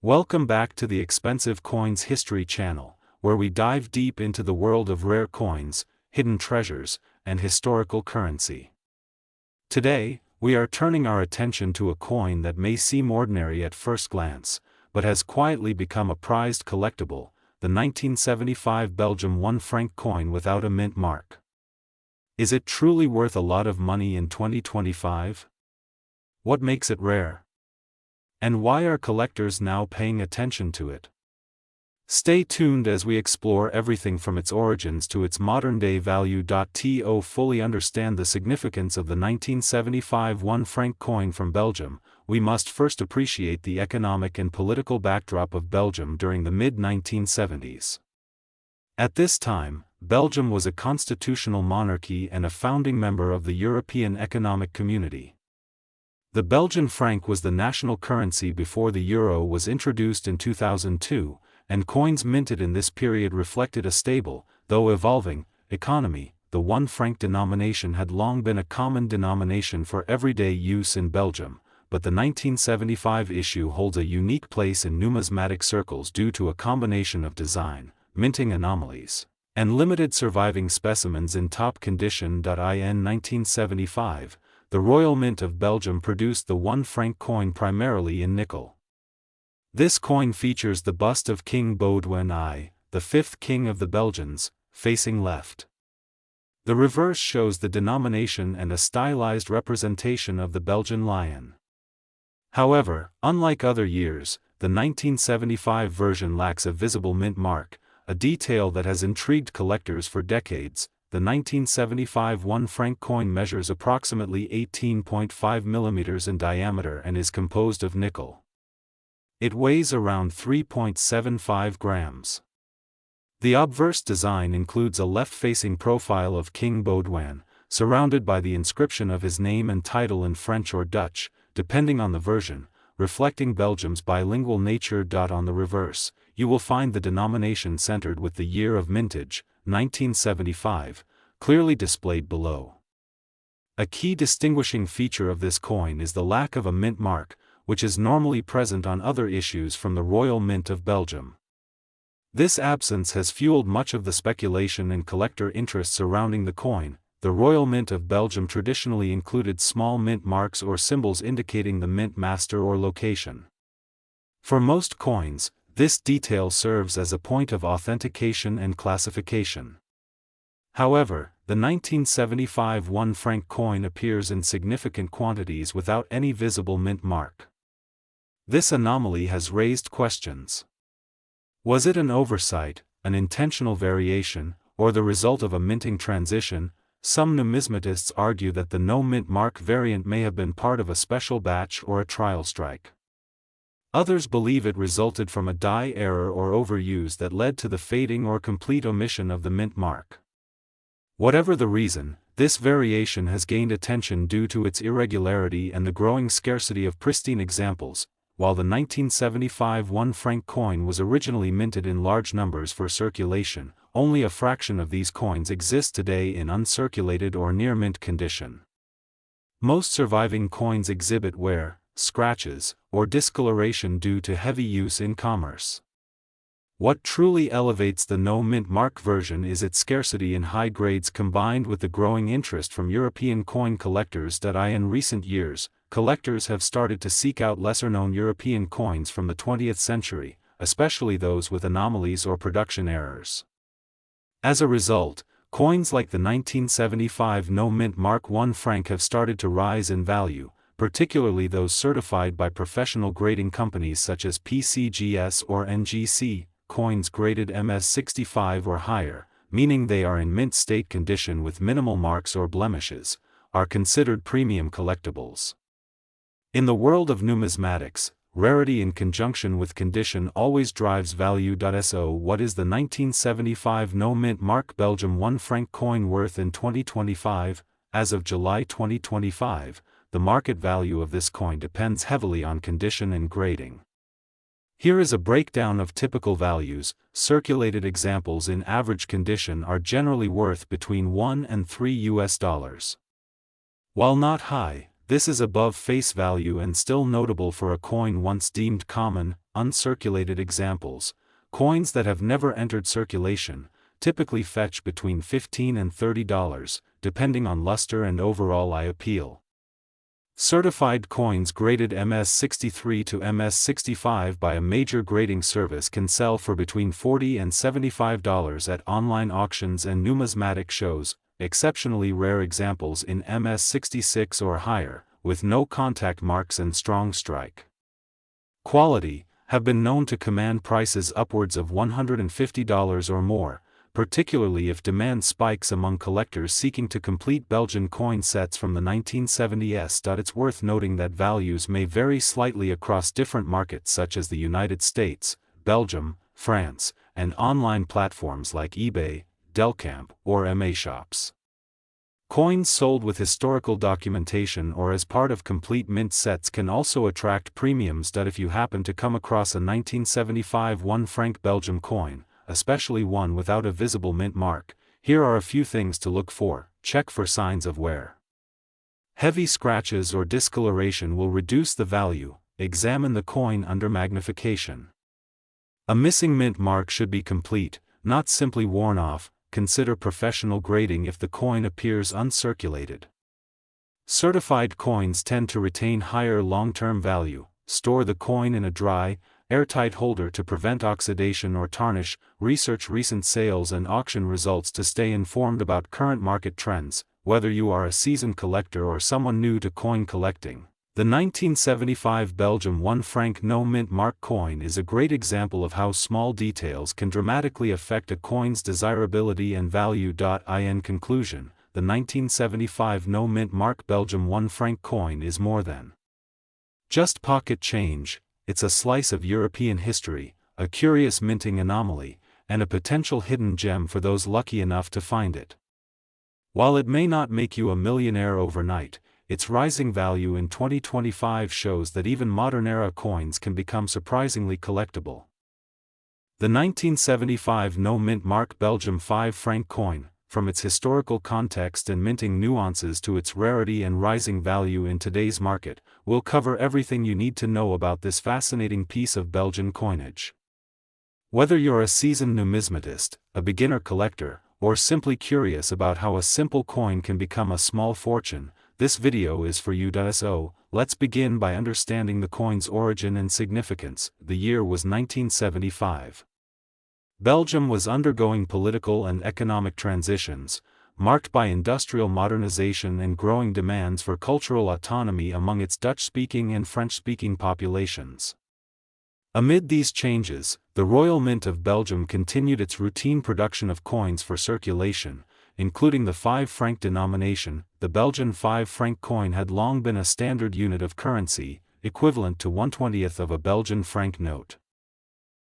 Welcome back to the Expensive Coins History channel, where we dive deep into the world of rare coins, hidden treasures, and historical currency. Today, we are turning our attention to a coin that may seem ordinary at first glance, but has quietly become a prized collectible, the 1975 Belgium 1 franc coin without a mint mark. Is it truly worth a lot of money in 2025? What makes it rare? And why are collectors now paying attention to it? Stay tuned as we explore everything from its origins to its modern-day value. To fully understand the significance of the 1975 1 franc coin from Belgium, we must first appreciate the economic and political backdrop of Belgium during the mid-1970s. At this time, Belgium was a constitutional monarchy and a founding member of the European Economic Community. The Belgian franc was the national currency before the euro was introduced in 2002, and coins minted in this period reflected a stable, though evolving, economy. The 1 franc denomination had long been a common denomination for everyday use in Belgium, but the 1975 issue holds a unique place in numismatic circles due to a combination of design, minting anomalies, and limited surviving specimens in top condition. In 1975, the Royal Mint of Belgium produced the 1 franc coin primarily in nickel. This coin features the bust of King Baudouin I, the 5th king of the Belgians, facing left. The reverse shows the denomination and a stylized representation of the Belgian lion. However, unlike other years, the 1975 version lacks a visible mint mark, a detail that has intrigued collectors for decades. The 1975 1 franc coin measures approximately 18.5 mm in diameter and is composed of nickel. It weighs around 3.75 grams. The obverse design includes a left-facing profile of King Baudouin, surrounded by the inscription of his name and title in French or Dutch, depending on the version, reflecting Belgium's bilingual nature. On the reverse, you will find the denomination centered with the year of mintage, 1975, clearly displayed below. A key distinguishing feature of this coin is the lack of a mint mark, which is normally present on other issues from the Royal Mint of Belgium. This absence has fueled much of the speculation and collector interest surrounding the coin. The Royal Mint of Belgium traditionally included small mint marks or symbols indicating the mint master or location. For most coins, this detail serves as a point of authentication and classification. However, the 1975 1 franc coin appears in significant quantities without any visible mint mark. This anomaly has raised questions. Was it an oversight, an intentional variation, or the result of a minting transition? Some numismatists argue that the no mint mark variant may have been part of a special batch or a trial strike. Others believe it resulted from a die error or overuse that led to the fading or complete omission of the mint mark. Whatever the reason, this variation has gained attention due to its irregularity and the growing scarcity of pristine examples. While the 1975 1 franc coin was originally minted in large numbers for circulation, only a fraction of these coins exist today in uncirculated or near mint condition. Most surviving coins exhibit wear, scratches, or discoloration due to heavy use in commerce. What truly elevates the no mint mark version is its scarcity in high grades combined with the growing interest from European coin collectors. In recent years, collectors have started to seek out lesser-known European coins from the 20th century, especially those with anomalies or production errors. As a result, coins like the 1975 no mint mark 1 franc have started to rise in value, particularly those certified by professional grading companies such as PCGS or NGC. Coins graded MS65 or higher, meaning they are in mint state condition with minimal marks or blemishes, are considered premium collectibles. In the world of numismatics, rarity in conjunction with condition always drives value. So what is the 1975 no mint mark Belgium 1 franc coin worth in 2025? As of July 2025, the market value of this coin depends heavily on condition and grading. Here is a breakdown of typical values. Circulated examples in average condition are generally worth between $1 and $3. While not high, This is above face value and still notable for a coin once deemed common. Uncirculated examples. Coins that have never entered circulation typically fetch between $15 and $30, depending on luster and overall eye appeal. Certified coins graded MS63 to MS65 by a major grading service can sell for between $40 and $75 at online auctions and numismatic shows. Exceptionally rare examples in MS66 or higher, with no contact marks and strong strike quality, have been known to command prices upwards of $150 or more, particularly if demand spikes among collectors seeking to complete Belgian coin sets from the 1970s. It's worth noting that values may vary slightly across different markets such as the United States, Belgium, France, and online platforms like eBay, Delcamp, or MA shops. Coins sold with historical documentation or as part of complete mint sets can also attract premiums. If you happen to come across a 1975 1 franc Belgium coin, especially one without a visible mint mark, here are a few things to look for. Check for signs of wear. Heavy scratches or discoloration will reduce the value. Examine the coin under magnification. A missing mint mark should be complete, not simply worn off. Consider professional grading if the coin appears uncirculated. Certified coins tend to retain higher long-term value. Store the coin in a dry, airtight holder to prevent oxidation or tarnish. Research recent sales and auction results to stay informed about current market trends. Whether you are a seasoned collector or someone new to coin collecting, the 1975 Belgium 1 franc no mint mark coin is a great example of how small details can dramatically affect a coin's desirability and value. In conclusion, the 1975 no mint mark Belgium 1 franc coin is more than just pocket change. It's a slice of European history, a curious minting anomaly, and a potential hidden gem for those lucky enough to find it. While it may not make you a millionaire overnight, its rising value in 2025 shows that even modern-era coins can become surprisingly collectible. The 1975 no mint mark Belgium 5 franc coin, from its historical context and minting nuances to its rarity and rising value in today's market, will cover everything you need to know about this fascinating piece of Belgian coinage. Whether you're a seasoned numismatist, a beginner collector, or simply curious about how a simple coin can become a small fortune, this video is for you. So, let's begin by understanding the coin's origin and significance. The year was 1975. Belgium was undergoing political and economic transitions, marked by industrial modernization and growing demands for cultural autonomy among its Dutch-speaking and French-speaking populations. Amid these changes, the Royal Mint of Belgium continued its routine production of coins for circulation, including the 5 franc denomination. The Belgian 5 franc coin had long been a standard unit of currency, equivalent to 1/20th of a Belgian franc note.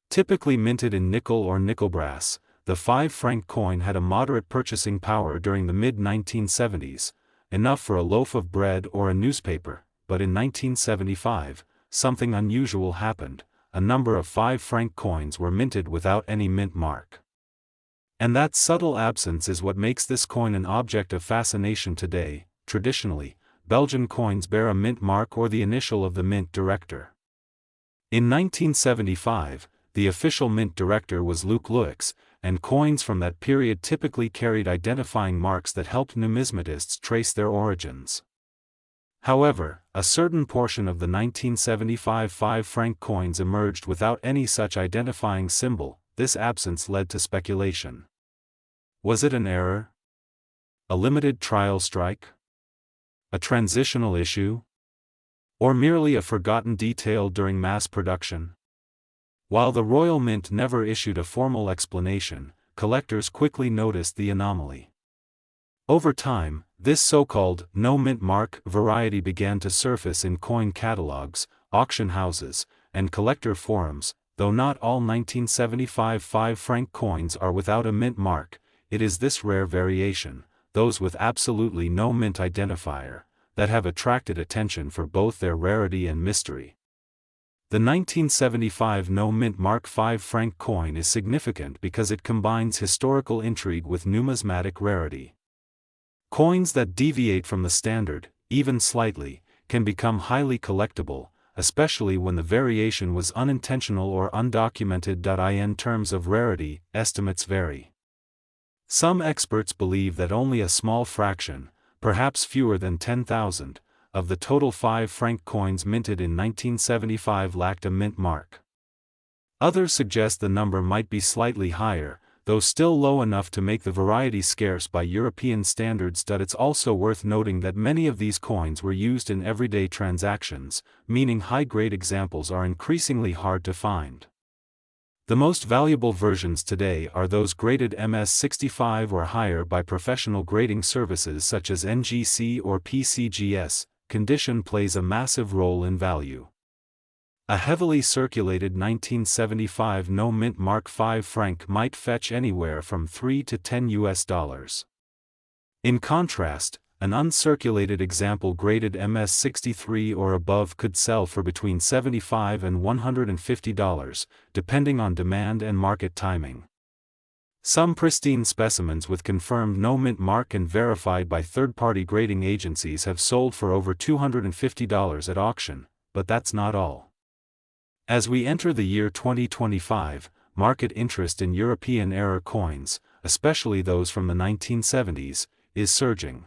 Typically minted in nickel or nickel brass, the 5 franc coin had a moderate purchasing power during the mid-1970s, enough for a loaf of bread or a newspaper. But in 1975, something unusual happened. A number of 5 franc coins were minted without any mint mark. And that subtle absence is what makes this coin an object of fascination today. Traditionally, Belgian coins bear a mint mark or the initial of the mint director. In 1975, the official mint director was Luc Luix, and coins from that period typically carried identifying marks that helped numismatists trace their origins. However, a certain portion of the 1975 5 franc coins emerged without any such identifying symbol. This absence led to speculation. Was it an error? A limited trial strike? A transitional issue? Or merely a forgotten detail during mass production? While the Royal Mint never issued a formal explanation, collectors quickly noticed the anomaly. Over time, this so-called no mint mark variety began to surface in coin catalogs, auction houses, and collector forums. Though not all 1975 5 franc coins are without a mint mark, it is this rare variation, those with absolutely no mint identifier, that have attracted attention for both their rarity and mystery. The 1975 no mint mark 5 franc coin is significant because it combines historical intrigue with numismatic rarity. Coins that deviate from the standard, even slightly, can become highly collectible, especially when the variation was unintentional or undocumented. In terms of rarity, estimates vary. Some experts believe that only a small fraction, perhaps fewer than 10,000, of the total 5-franc coins minted in 1975 lacked a mint mark. Others suggest the number might be slightly higher, though still low enough to make the variety scarce by European standards. It's also worth noting that many of these coins were used in everyday transactions, meaning high-grade examples are increasingly hard to find. The most valuable versions today are those graded MS65 or higher by professional grading services such as NGC or PCGS. Condition plays a massive role in value. A heavily circulated 1975 no-mint mark 5-franc might fetch anywhere from $3 to $10. In contrast, an uncirculated example graded MS63 or above could sell for between $75 and $150, depending on demand and market timing. Some pristine specimens with confirmed no-mint mark and verified by third-party grading agencies have sold for over $250 at auction, but that's not all. As we enter the year 2025, market interest in European-era coins, especially those from the 1970s, is surging.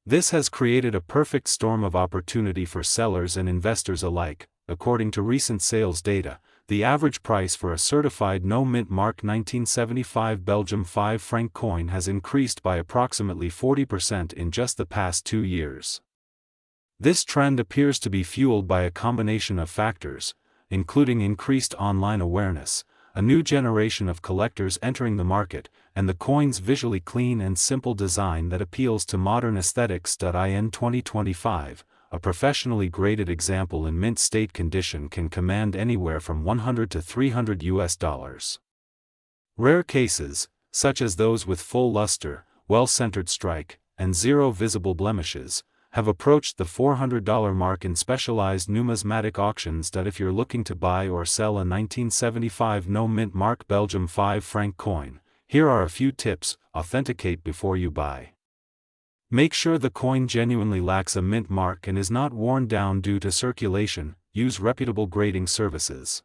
This has created a perfect storm of opportunity for sellers and investors alike. According to recent sales data, the average price for a certified no-mint mark 1975 Belgium 5-franc coin has increased by approximately 40% in just the past 2 years. This trend appears to be fueled by a combination of factors, including increased online awareness, a new generation of collectors entering the market, and the coin's visually clean and simple design that appeals to modern aesthetics. In 2025, a professionally graded example in mint state condition can command anywhere from $100 to $300. Rare cases, such as those with full luster, well-centered strike, and zero visible blemishes, have approached the $400 mark in specialized numismatic auctions. If you're looking to buy or sell a 1975 no-mint mark Belgium 5-franc coin, here are a few tips. Authenticate before you buy. Make sure the coin genuinely lacks a mint mark and is not worn down due to circulation. Use reputable grading services.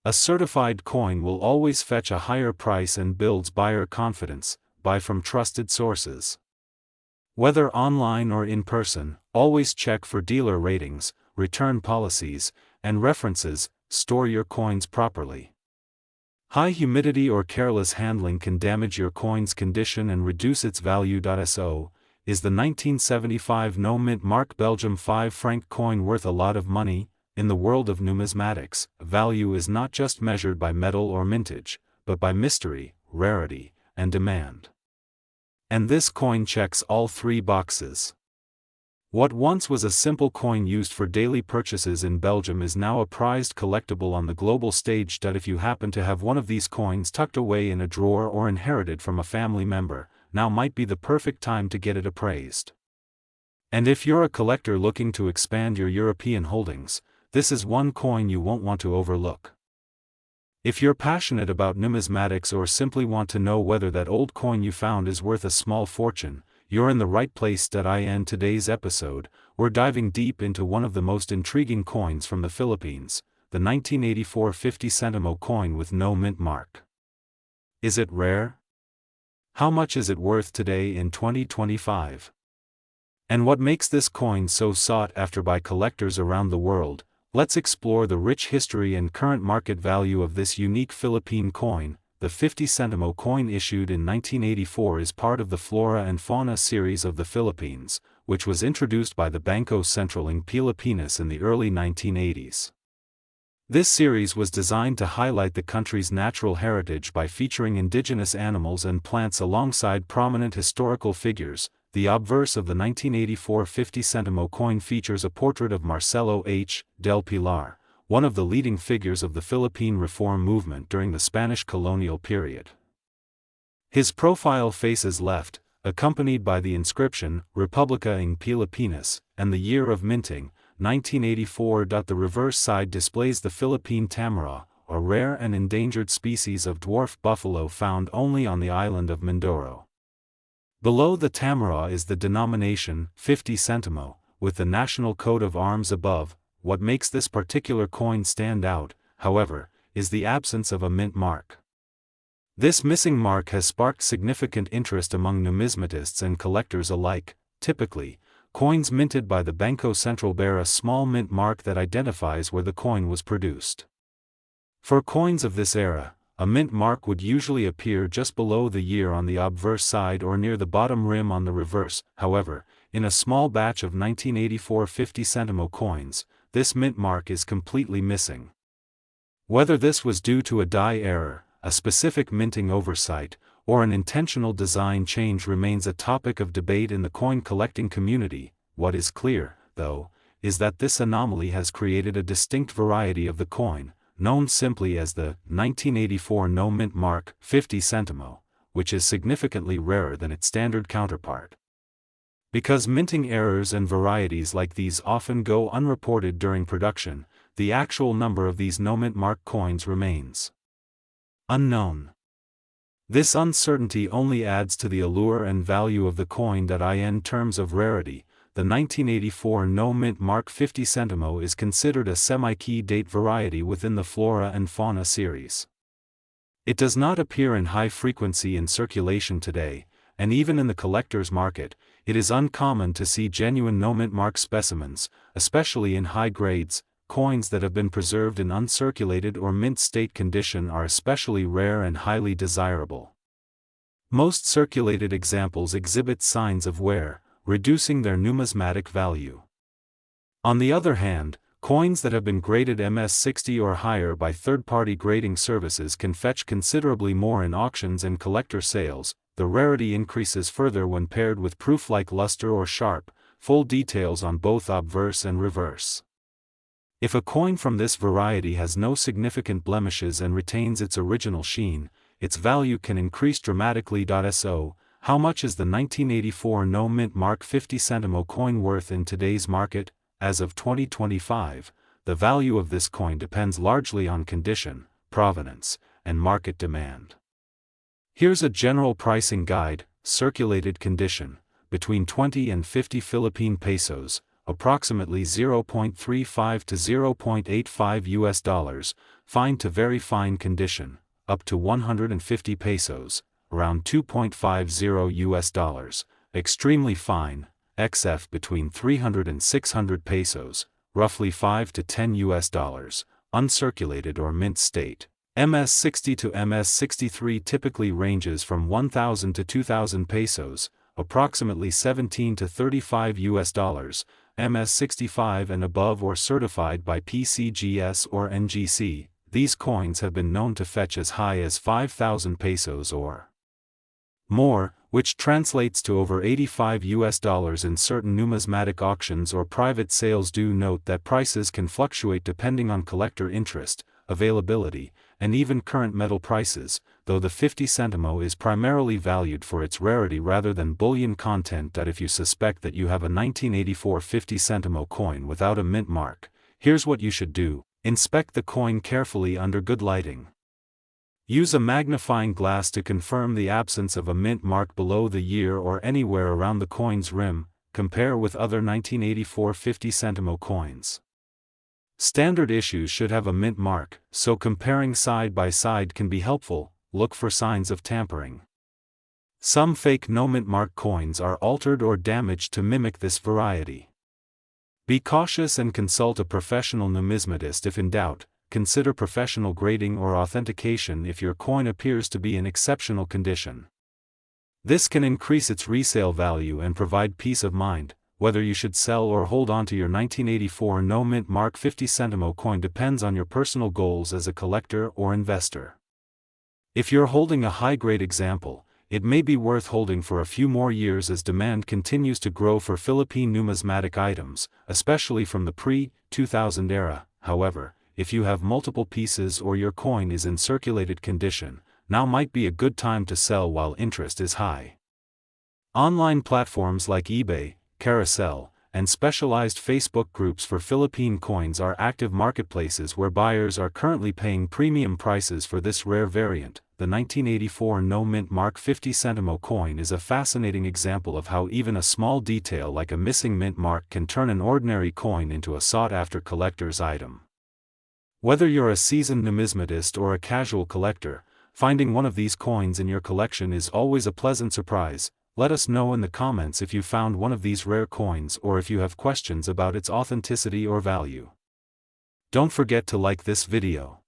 A certified coin will always fetch a higher price and builds buyer confidence. Buy from trusted sources. Whether online or in person, always check for dealer ratings, return policies, and references. Store your coins properly. High humidity or careless handling can damage your coin's condition and reduce its value. So, is the 1975 no-mint mark Belgium 5-franc coin worth a lot of money? In the world of numismatics, value is not just measured by metal or mintage, but by mystery, rarity, and demand. And this coin checks all 3 boxes. What once was a simple coin used for daily purchases in Belgium is now a prized collectible on the global stage. If you happen to have one of these coins tucked away in a drawer or inherited from a family member, now might be the perfect time to get it appraised. And if you're a collector looking to expand your European holdings, this is one coin you won't want to overlook. If you're passionate about numismatics or simply want to know whether that old coin you found is worth a small fortune, you're in the right place. In today's episode, we're diving deep into one of the most intriguing coins from the Philippines, the 1984 50 Centimo coin with no mint mark. Is it rare? How much is it worth today in 2025? And what makes this coin so sought after by collectors around the world? Let's explore the rich history and current market value of this unique Philippine coin. The 50 Centimo coin issued in 1984 is part of the Flora and Fauna series of the Philippines, which was introduced by the Bangko Sentral ng Pilipinas in the early 1980s. This series was designed to highlight the country's natural heritage by featuring indigenous animals and plants alongside prominent historical figures. The obverse of the 1984 50 Centimo coin features a portrait of Marcelo H. del Pilar, one of the leading figures of the Philippine reform movement during the Spanish colonial period. His profile faces left, accompanied by the inscription, Republica ng Pilipinas, and the year of minting, 1984. The reverse side displays the Philippine tamaraw, a rare and endangered species of dwarf buffalo found only on the island of Mindoro. Below the tamaraw is the denomination, 50 Centimo, with the national coat of arms above. What makes this particular coin stand out, however, is the absence of a mint mark. This missing mark has sparked significant interest among numismatists and collectors alike. Typically, coins minted by the Banco Central bear a small mint mark that identifies where the coin was produced. For coins of this era, a mint mark would usually appear just below the year on the obverse side or near the bottom rim on the reverse. However, in a small batch of 1984 50 centimo coins, this mint mark is completely missing. Whether this was due to a die error, a specific minting oversight, or an intentional design change remains a topic of debate in the coin collecting community. What is clear, though, is that this anomaly has created a distinct variety of the coin, known simply as the 1984 no mint mark 50 centimo, which is significantly rarer than its standard counterpart. Because minting errors and varieties like these often go unreported during production, the actual number of these no mint mark coins remains unknown. This uncertainty only adds to the allure and value of the coin. In terms of rarity, the 1984 no mint mark 50 centimo is considered a semi-key date variety within the Flora and Fauna series. It does not appear in high frequency in circulation today, and even in the collector's market, it is uncommon to see genuine no mint mark specimens, especially in high grades. Coins that have been preserved in uncirculated or mint state condition are especially rare and highly desirable. Most circulated examples exhibit signs of wear, reducing their numismatic value. On the other hand, coins that have been graded MS60 or higher by third-party grading services can fetch considerably more in auctions and collector sales. The rarity increases further when paired with proof like luster or sharp, full details on both obverse and reverse. If a coin from this variety has no significant blemishes and retains its original sheen, its value can increase dramatically. So, how much is the 1984 no mint mark 50 centimo coin worth in today's market? As of 2025, the value of this coin depends largely on condition, provenance, and market demand. Here's a general pricing guide: circulated condition, between 20 and 50 Philippine pesos, approximately 0.35 to 0.85 US dollars, fine to very fine condition, up to 150 pesos, around 2.50 US dollars, extremely fine, XF between 300 and 600 pesos, roughly 5 to 10 US dollars, uncirculated or mint state. MS60 to MS63 typically ranges from 1,000 to 2,000 pesos, approximately 17 to 35 US dollars, MS65 and above or certified by PCGS or NGC. These coins have been known to fetch as high as 5,000 pesos or more, which translates to over 85 US dollars in certain numismatic auctions or private sales. Do note that prices can fluctuate depending on collector interest, availability, and even current metal prices, though the 50 centimo is primarily valued for its rarity rather than bullion content. If you suspect that you have a 1984 50 centimo coin without a mint mark, here's what you should do: inspect the coin carefully under good lighting. Use a magnifying glass to confirm the absence of a mint mark below the year or anywhere around the coin's rim. Compare with other 1984 50 centimo coins. Standard issues should have a mint mark, so comparing side by side can be helpful. Look for signs of tampering. Some fake no mint mark coins are altered or damaged to mimic this variety. Be cautious and consult a professional numismatist if in doubt. Consider professional grading or authentication if your coin appears to be in exceptional condition. This can increase its resale value and provide peace of mind. Whether you should sell or hold on to your 1984 no mint mark 50 centimo coin depends on your personal goals as a collector or investor. If you're holding a high-grade example, it may be worth holding for a few more years as demand continues to grow for Philippine numismatic items, especially from the pre-2000 era. However, if you have multiple pieces or your coin is in circulated condition, now might be a good time to sell while interest is high. Online platforms like eBay, Carousel, and specialized Facebook groups for Philippine coins are active marketplaces where buyers are currently paying premium prices for this rare variant. the 1984 no-mint mark 50 Centimo coin is a fascinating example of how even a small detail like a missing mint mark can turn an ordinary coin into a sought-after collector's item. Whether you're a seasoned numismatist or a casual collector, finding one of these coins in your collection is always a pleasant surprise. Let us know in the comments if you found one of these rare coins or if you have questions about its authenticity or value. Don't forget to like this video.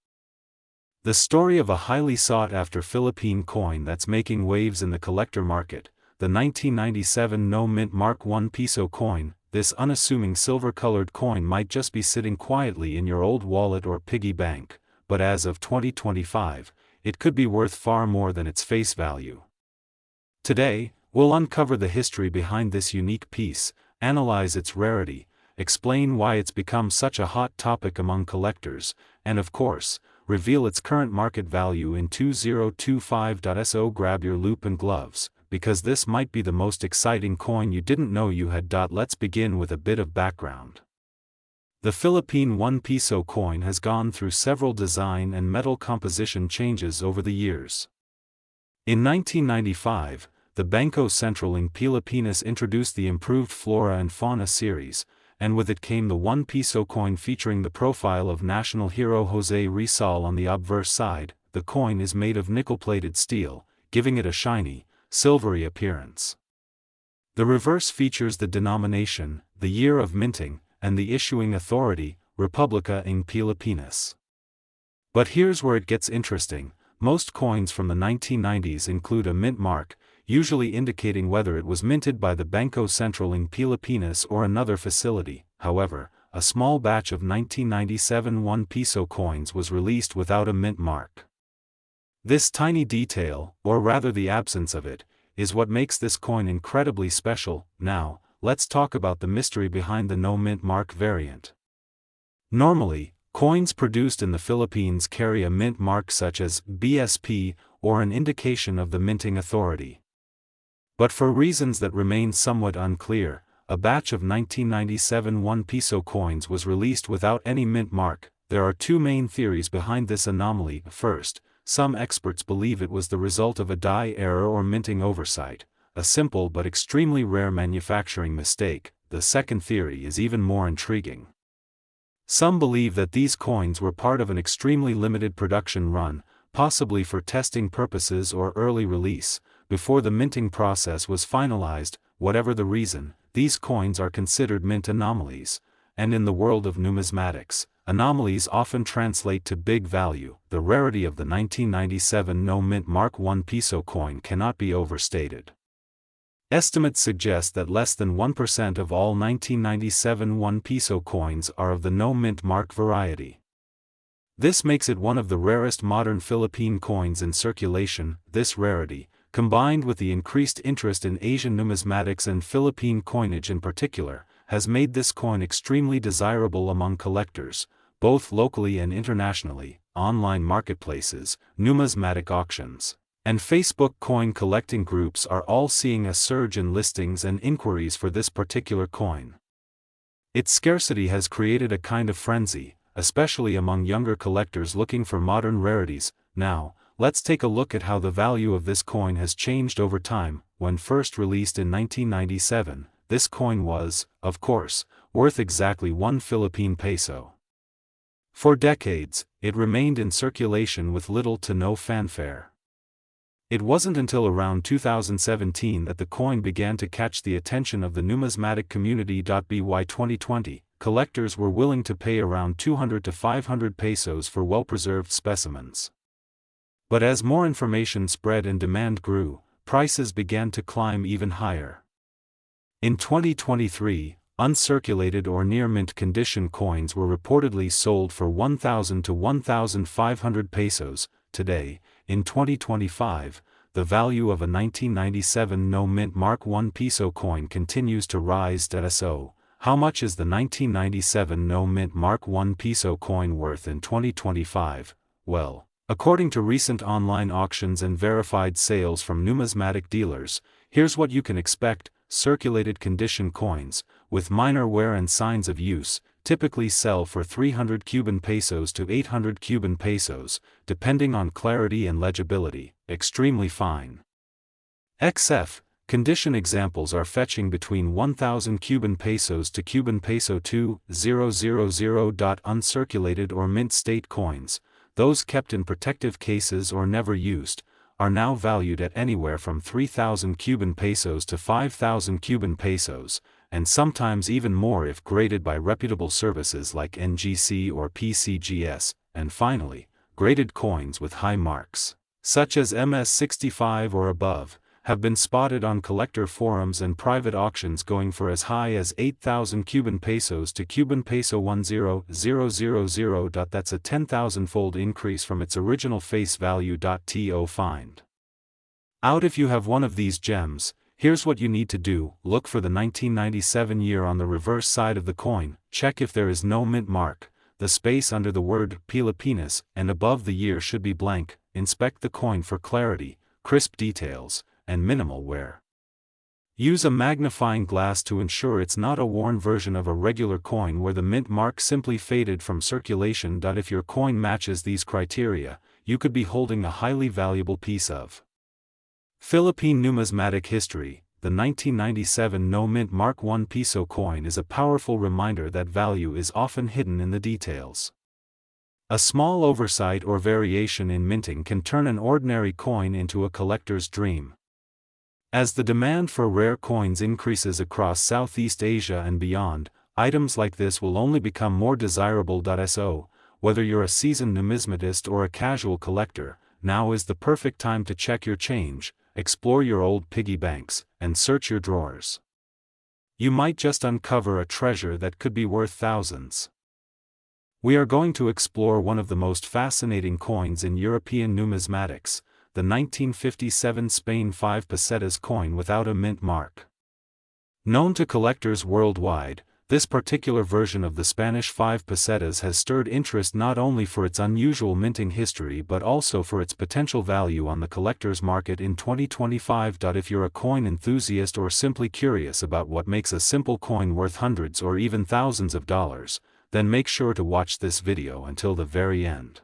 The story of a highly sought-after Philippine coin that's making waves in the collector market, the 1997 no-mint mark 1 Piso coin. This unassuming silver-colored coin might just be sitting quietly in your old wallet or piggy bank, but as of 2025, it could be worth far more than its face value. Today, we'll uncover the history behind this unique piece, analyze its rarity, explain why it's become such a hot topic among collectors, and of course, reveal its current market value in 2025. So grab your loupe and gloves, because this might be the most exciting coin you didn't know you had. Let's begin with a bit of background. The Philippine 1 Piso coin has gone through several design and metal composition changes over the years. In 1995, the Bangko Sentral ng Pilipinas introduced the improved Flora and Fauna series, and with it came the 1 Piso coin featuring the profile of national hero Jose Rizal on the obverse side. The coin is made of nickel-plated steel, giving it a shiny, silvery appearance. The reverse features the denomination, the year of minting, and the issuing authority, Republica ng Pilipinas. But here's where it gets interesting. Most coins from the 1990s include a mint mark, usually indicating whether it was minted by the Bangko Sentral ng Pilipinas or another facility. However, a small batch of 1997 1 Piso coins was released without a mint mark. This tiny detail, or rather the absence of it, is what makes this coin incredibly special. Now, let's talk about the mystery behind the no mint mark variant. Normally, coins produced in the Philippines carry a mint mark such as BSP or an indication of the minting authority. But for reasons that remain somewhat unclear, a batch of 1997 1 Piso coins was released without any mint mark. There are two main theories behind this anomaly. First, some experts believe it was the result of a die error or minting oversight, a simple but extremely rare manufacturing mistake. The second theory is even more intriguing. Some believe that these coins were part of an extremely limited production run, possibly for testing purposes or early release, before the minting process was finalized. Whatever the reason, these coins are considered mint anomalies, and in the world of numismatics, anomalies often translate to big value. The rarity of the 1997 no-mint mark 1 Piso coin cannot be overstated. Estimates suggest that less than 1% of all 1997 1 Piso coins are of the no-mint mark variety. This makes it one of the rarest modern Philippine coins in circulation. This rarity, combined with the increased interest in Asian numismatics and Philippine coinage in particular, has made this coin extremely desirable among collectors, both locally and internationally. Online marketplaces, numismatic auctions, and Facebook coin collecting groups are all seeing a surge in listings and inquiries for this particular coin. Its scarcity has created a kind of frenzy, especially among younger collectors looking for modern rarities. Now, let's take a look at how the value of this coin has changed over time. When first released in 1997, this coin was, of course, worth exactly 1 Philippine peso. For decades, it remained in circulation with little to no fanfare. It wasn't until around 2017 that the coin began to catch the attention of the numismatic community. By 2020, collectors were willing to pay around 200 to 500 pesos for well-preserved specimens. But as more information spread and demand grew, prices began to climb even higher. In 2023, uncirculated or near-mint condition coins were reportedly sold for 1,000 to 1,500 pesos. Today, in 2025, the value of a 1997 no-mint mark 1 Piso coin continues to rise. So, how much is the 1997 no-mint mark 1 Piso coin worth in 2025? Well, according to recent online auctions and verified sales from numismatic dealers, here's what you can expect. Circulated condition coins, with minor wear and signs of use, typically sell for 300 Cuban pesos to 800 Cuban pesos, depending on clarity and legibility, extremely fine. XF condition examples are fetching between 1,000 Cuban pesos to Cuban peso 2,000. Uncirculated or mint state coins, those kept in protective cases or never used, are now valued at anywhere from 3,000 Cuban pesos to 5,000 Cuban pesos, and sometimes even more if graded by reputable services like NGC or PCGS, and finally, graded coins with high marks, such as MS65 or above, have been spotted on collector forums and private auctions going for as high as 8,000 Cuban pesos to Cuban peso 10,000. That's a 10,000-fold increase from its original face value. To find out if you have one of these gems, here's what you need to do: look for the 1997 year on the reverse side of the coin, check if there is no mint mark, the space under the word Pilipinas and above the year should be blank, inspect the coin for clarity, crisp details, and minimal wear. Use a magnifying glass to ensure it's not a worn version of a regular coin where the mint mark simply faded from circulation. If your coin matches these criteria, you could be holding a highly valuable piece of Philippine numismatic history. The 1997 no mint Mark I Piso coin is a powerful reminder that value is often hidden in the details. A small oversight or variation in minting can turn an ordinary coin into a collector's dream. As the demand for rare coins increases across Southeast Asia and beyond, items like this will only become more desirable. So, whether you're a seasoned numismatist or a casual collector, now is the perfect time to check your change, explore your old piggy banks, and search your drawers. You might just uncover a treasure that could be worth thousands. We are going to explore one of the most fascinating coins in European numismatics, the 1957 Spain 5 pesetas coin without a mint mark. Known to collectors worldwide, this particular version of the Spanish 5 pesetas has stirred interest not only for its unusual minting history but also for its potential value on the collector's market in 2025. If you're a coin enthusiast or simply curious about what makes a simple coin worth hundreds or even thousands of dollars, then make sure to watch this video until the very end.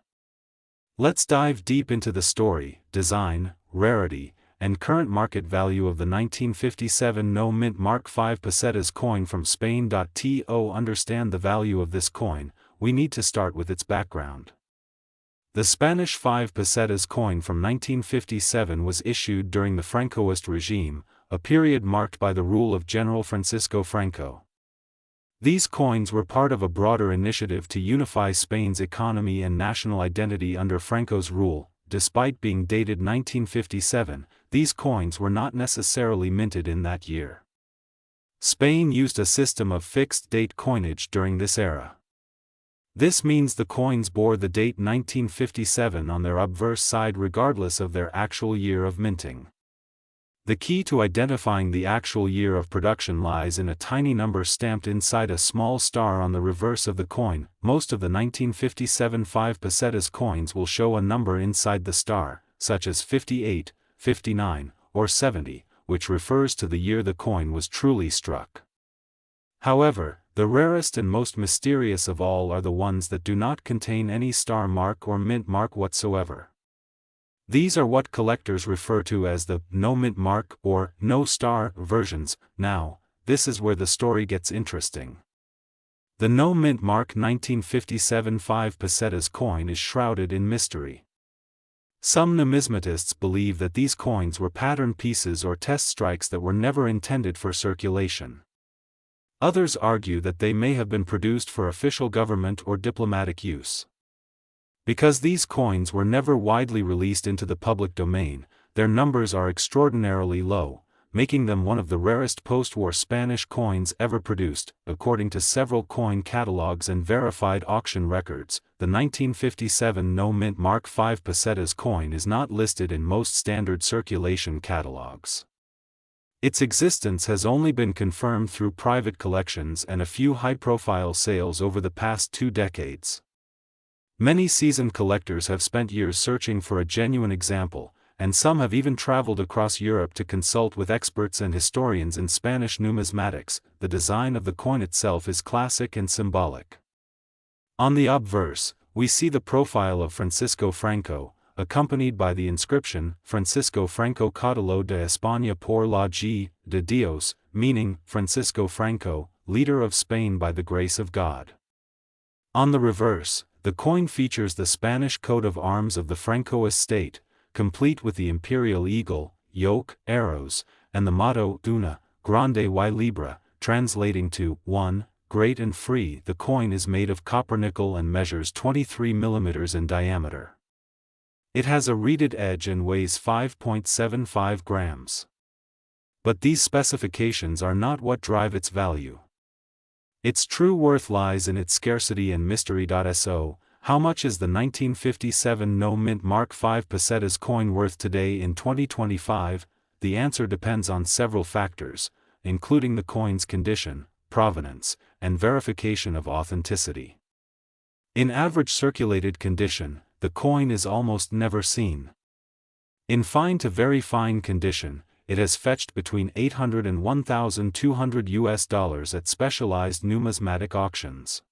Let's dive deep into the story, design, rarity, and current market value of the 1957 no mint Mark 5 pesetas coin from Spain. To understand the value of this coin, we need to start with its background. The Spanish 5 pesetas coin from 1957 was issued during the Francoist regime, a period marked by the rule of General Francisco Franco. These coins were part of a broader initiative to unify Spain's economy and national identity under Franco's rule. Despite being dated 1957, these coins were not necessarily minted in that year. Spain used a system of fixed-date coinage during this era. This means the coins bore the date 1957 on their obverse side regardless of their actual year of minting. The key to identifying the actual year of production lies in a tiny number stamped inside a small star on the reverse of the coin. Most of the 1957 5 pesetas coins will show a number inside the star, such as 58, 59, or 70, which refers to the year the coin was truly struck. However, the rarest and most mysterious of all are the ones that do not contain any star mark or mint mark whatsoever. These are what collectors refer to as the no mint mark or no star versions. Now, this is where the story gets interesting. The no mint mark 1957 5 pesetas coin is shrouded in mystery. Some numismatists believe that these coins were pattern pieces or test strikes that were never intended for circulation. Others argue that they may have been produced for official government or diplomatic use. Because these coins were never widely released into the public domain, their numbers are extraordinarily low, making them one of the rarest post-war Spanish coins ever produced. According to several coin catalogs and verified auction records, the 1957 no mint Mark 5 pesetas coin is not listed in most standard circulation catalogs. Its existence has only been confirmed through private collections and a few high-profile sales over the past 2 decades. Many seasoned collectors have spent years searching for a genuine example, and some have even traveled across Europe to consult with experts and historians in Spanish numismatics. The design of the coin itself is classic and symbolic. On the obverse, we see the profile of Francisco Franco, accompanied by the inscription, Francisco Franco Caudillo de España por la G. de Dios, meaning, Francisco Franco, leader of Spain by the grace of God. On the reverse, the coin features the Spanish coat of arms of the Francoist state, complete with the imperial eagle, yoke, arrows, and the motto, Una, grande y libre, translating to, one, great and free. The coin is made of copper nickel and measures 23 mm in diameter. It has a reeded edge and weighs 5.75 grams. But these specifications are not what drive its value. Its true worth lies in its scarcity and mystery. So, how much is the 1957 no-mint Mark V Pesetas coin worth today in 2025? The answer depends on several factors, including the coin's condition, provenance, and verification of authenticity. In average circulated condition, the coin is almost never seen. In fine to very fine condition, it has fetched between $800 and $1,200 at specialized numismatic auctions.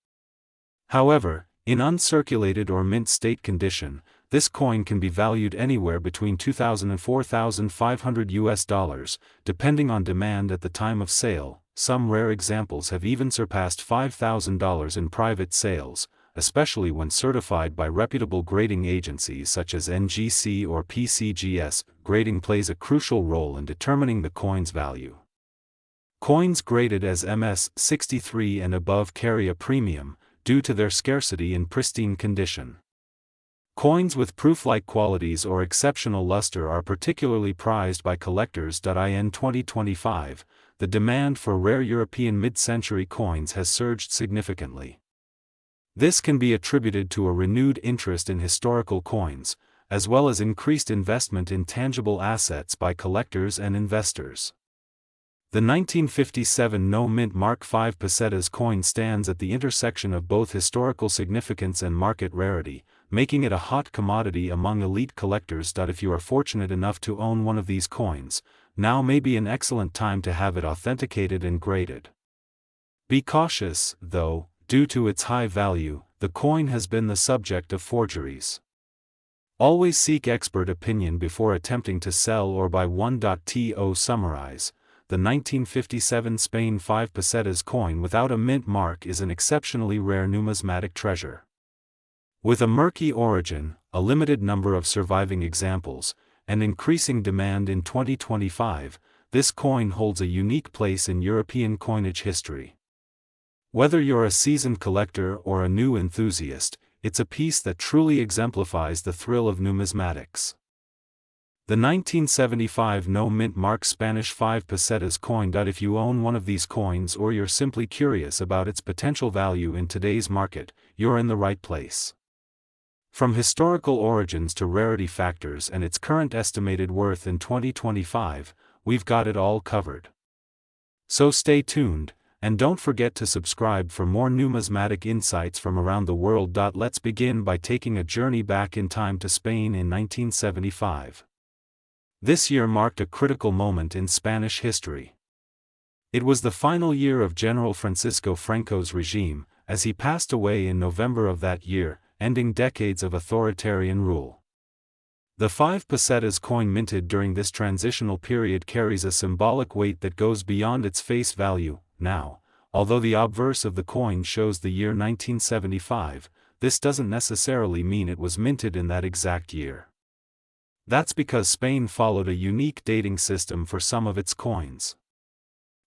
However, in uncirculated or mint state condition, this coin can be valued anywhere between $2,000 and $4,500, depending on demand at the time of sale. Some rare examples have even surpassed $5,000 in private sales, especially when certified by reputable grading agencies such as NGC or PCGS. Grading plays a crucial role in determining the coin's value. Coins graded as MS-63 and above carry a premium, due to their scarcity in pristine condition. Coins with proof-like qualities or exceptional luster are particularly prized by collectors. In 2025, the demand for rare European mid-century coins has surged significantly. This can be attributed to a renewed interest in historical coins, as well as increased investment in tangible assets by collectors and investors. The 1957 no-mint Mark V Pesetas coin stands at the intersection of both historical significance and market rarity, making it a hot commodity among elite collectors. If you are fortunate enough to own one of these coins, now may be an excellent time to have it authenticated and graded. Be cautious, though, due to its high value, the coin has been the subject of forgeries. Always seek expert opinion before attempting to sell or buy one. To summarize, the 1957 Spain 5 Pesetas coin without a mint mark is an exceptionally rare numismatic treasure. With a murky origin, a limited number of surviving examples, and increasing demand in 2025, this coin holds a unique place in European coinage history. Whether you're a seasoned collector or a new enthusiast, it's a piece that truly exemplifies the thrill of numismatics. The 1975 no-mint Mark Spanish 5 Pesetas coin. If you own one of these coins or you're simply curious about its potential value in today's market, you're in the right place. From historical origins to rarity factors and its current estimated worth in 2025, we've got it all covered. So stay tuned, and don't forget to subscribe for more numismatic insights from around the world. Let's begin by taking a journey back in time to Spain in 1975. This year marked a critical moment in Spanish history. It was the final year of General Francisco Franco's regime, as he passed away in November of that year, ending decades of authoritarian rule. The 5 pesetas coin minted during this transitional period carries a symbolic weight that goes beyond its face value. Now, although the obverse of the coin shows the year 1975, this doesn't necessarily mean it was minted in that exact year. That's because Spain followed a unique dating system for some of its coins.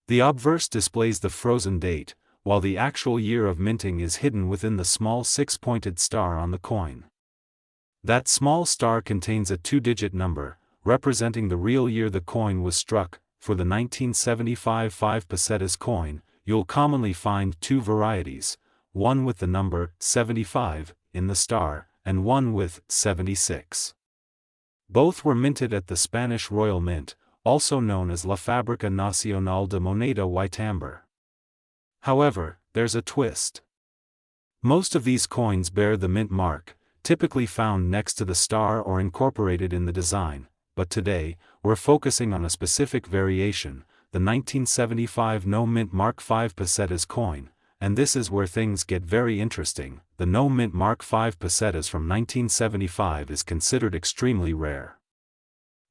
The obverse displays the frozen date, while the actual year of minting is hidden within the small six-pointed star on the coin. That small star contains a two-digit number, representing the real year the coin was struck. For the 1975 5 pesetas coin, you'll commonly find two varieties, one with the number 75 in the star, and one with 76. Both were minted at the Spanish Royal Mint, also known as La Fábrica Nacional de Moneda y Timbre. However, there's a twist. Most of these coins bear the mint mark, typically found next to the star or incorporated in the design, but today, we're focusing on a specific variation, the 1975 no-mint Mark V Pesetas coin, and this is where things get very interesting. The no-mint Mark V Pesetas from 1975 is considered extremely rare.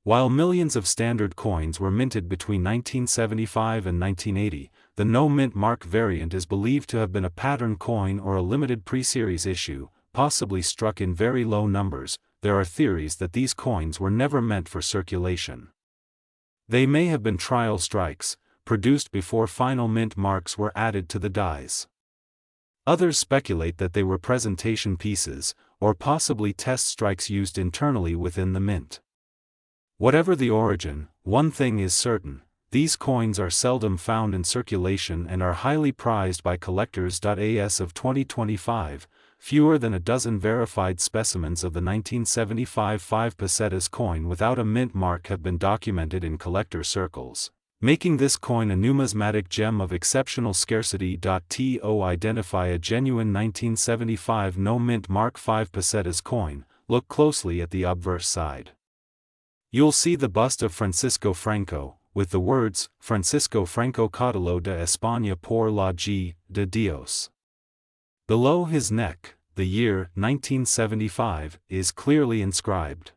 While millions of standard coins were minted between 1975 and 1980, the no-mint Mark variant is believed to have been a pattern coin or a limited pre-series issue, possibly struck in very low numbers. There are theories that these coins were never meant for circulation. They may have been trial strikes, produced before final mint marks were added to the dies. Others speculate that they were presentation pieces, or possibly test strikes used internally within the mint. Whatever the origin, one thing is certain: these coins are seldom found in circulation and are highly prized by collectors. As of 2025, fewer than a dozen verified specimens of the 1975 5 Pesetas coin without a mint mark have been documented in collector circles, making this coin a numismatic gem of exceptional scarcity. To identify a genuine 1975 no-mint Mark V Pesetas coin, look closely at the obverse side. You'll see the bust of Francisco Franco, with the words, Francisco Franco Caudillo de España por la G. de Dios. Below his neck, the year, 1975, is clearly inscribed.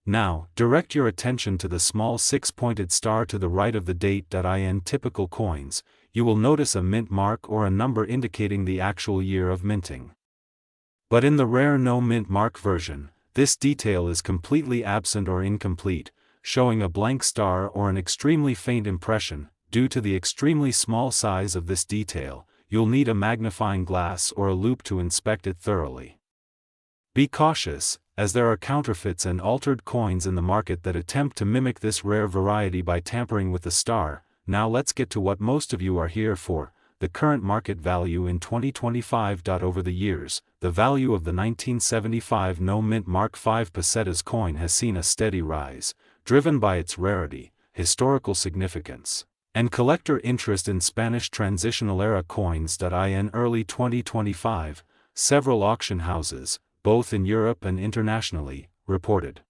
Now, direct your attention to the small six-pointed star to the right of the date. In typical coins, you will notice a mint mark or a number indicating the actual year of minting. But in the rare no-mint mark version, this detail is completely absent or incomplete, showing a blank star or an extremely faint impression. Due to the extremely small size of this detail, you'll need a magnifying glass or a loupe to inspect it thoroughly. Be cautious, as there are counterfeits and altered coins in the market that attempt to mimic this rare variety by tampering with the star. Now let's get to what most of you are here for: the current market value in 2025. Over the years, the value of the 1975 no-mint Mark V Pesetas coin has seen a steady rise, driven by its rarity, historical significance, and collector interest in Spanish transitional-era coins. In early 2025, several auction houses, both in Europe and internationally, reported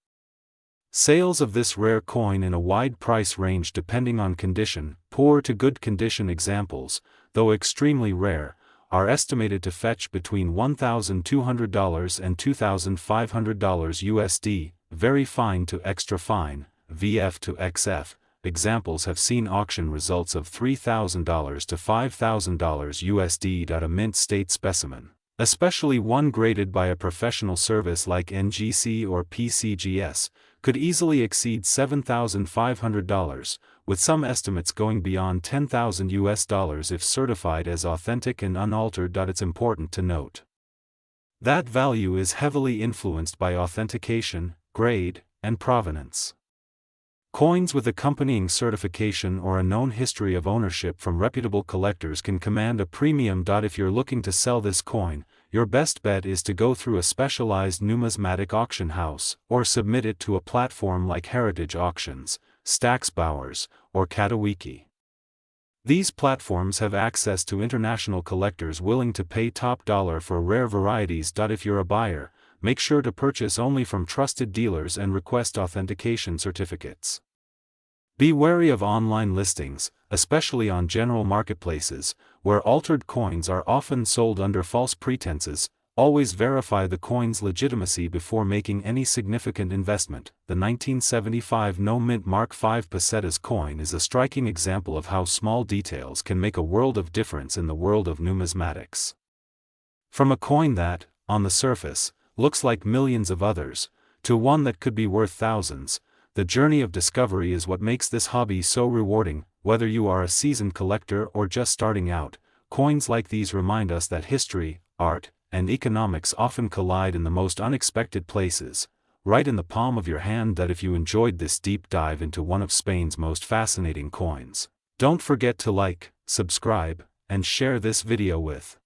sales of this rare coin in a wide price range depending on condition. Poor to good condition examples, though extremely rare, are estimated to fetch between $1,200 and $2,500 USD. Very fine to extra fine, VF to XF, examples have seen auction results of $3,000 to $5,000 USD. A mint state specimen, especially one graded by a professional service like NGC or PCGS, could easily exceed $7,500, with some estimates going beyond $10,000 USD if certified as authentic and unaltered. It's important to note that value is heavily influenced by authentication, grade, and provenance. Coins with accompanying certification or a known history of ownership from reputable collectors can command a premium. If you're looking to sell this coin, your best bet is to go through a specialized numismatic auction house, or submit it to a platform like Heritage Auctions, Stax Bowers, or Katowiki. These platforms have access to international collectors willing to pay top dollar for rare varieties. If you're a buyer, make sure to purchase only from trusted dealers and request authentication certificates. Be wary of online listings, especially on general marketplaces, where altered coins are often sold under false pretenses. Always verify the coin's legitimacy before making any significant investment. The 1975 no-mint Mark V Pesetas coin is a striking example of how small details can make a world of difference in the world of numismatics. From a coin that, on the surface, looks like millions of others, to one that could be worth thousands, the journey of discovery is what makes this hobby so rewarding. Whether you are a seasoned collector or just starting out, coins like these remind us that history, art, and economics often collide in the most unexpected places, right in the palm of your hand. If you enjoyed this deep dive into one of Spain's most fascinating coins, don't forget to like, subscribe, and share this video with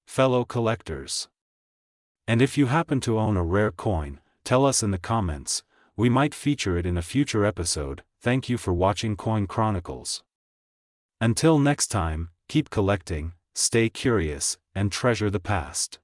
fellow collectors. And if you happen to own a rare coin, tell us in the comments. We might feature it in a future episode. Thank you for watching Coin Chronicles. Until next time, keep collecting, stay curious, and treasure the past.